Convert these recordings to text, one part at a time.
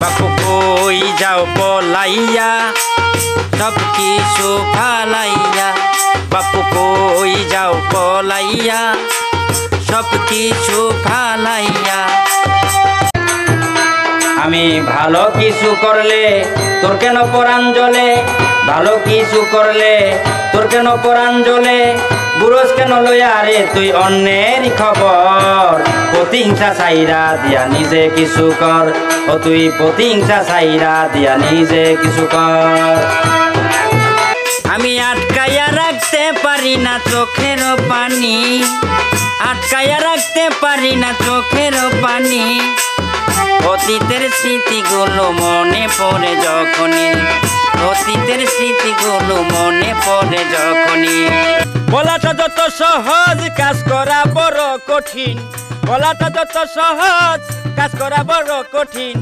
বাপু কই যাও পলাইয়া সব কিছু ফালাইয়া, বাপু কই যাও পলাইয়া সব কিছু ফালাইয়া। আমি ভালো কিছু করলে তোর কেন পরাণ জ্বলে, ভালো কিছু করলে তোর কেন পরাণ জ্বলে, বুড়োস কেন লইয়া রে তুই অন্যের খবর, প্রতিহিংসা ছাইরা দিয়া নিজে কিছু কর, ও তুই প্রতিহিংসা ছাইরা দিয়া নিজে কিছু কর। আমি আটকাইয়া রাখতে পারি না চোখের পানি, আটকাইয়া রাখতে পারি না চোখের পানি, অতীতের স্মৃতিগুলো মনে পড়ে যখনই, অতীতের স্মৃতিগুলো মনে পড়ে যখনই। বলাটা যত সহজ কাজ করা বড় কঠিন, বলাটা যত সহজ কাজ করা বড় কঠিন।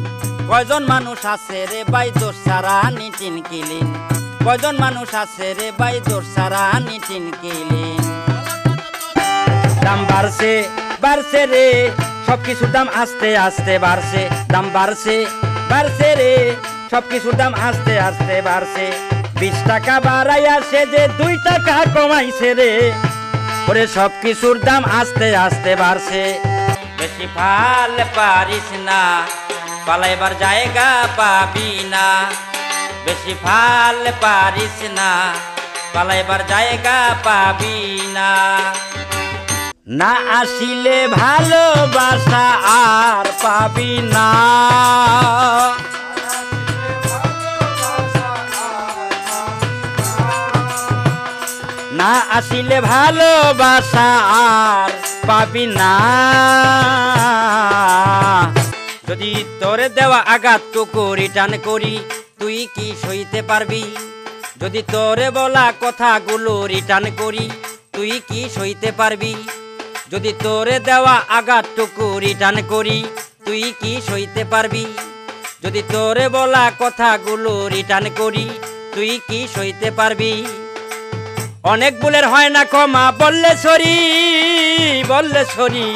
কয়জন মানুষ আছে রে ভাই দোষ সারা নিটিন কিলিন, কয়জন মানুষ আছে রে ভাই দোষ সারা নিটিন কিলিন। দাম বাড়ছে বাড়ছে রে সবকিছুর দাম আস্তে আস্তে বাড়ছে, দাম বাড়ছে বাড়ছে রে সবকিছুর দাম আস্তে আস্তে বাড়ছে। 20 টাকা বাড়াইয়া সে যে 2 টাকা কমাইছে রে, ওরে সবকিছুর দাম আস্তে আস্তে বাড়ছে। বেশি ফাল পারিস না পালাইবার জায়গা পাবি না, বেশি ফাল পারিস না পালাইবার জায়গা পাবি না। না আসিলে ভালোবাসা আর পাবি না, না আসিলে ভালোবাসা আর পাবি না। যদি তোরে দেওয়া আঘাতটুকু রিটার্ন করি তুই কি সইতে পারবি, যদি তোরে বলা কথাগুলো রিটার্ন করি তুই কি সইতে পারবি, যদি তোরে দেওয়া আঘাতটুকু রিটার্ন করি তুই কি সইতে পারবি, যদি তোরে বলা কথাগুলো রিটার্ন করি তুই কি সইতে পারবি। অনেক ভুলের হয় না ক্ষমা বললে সরি, বললে সরি।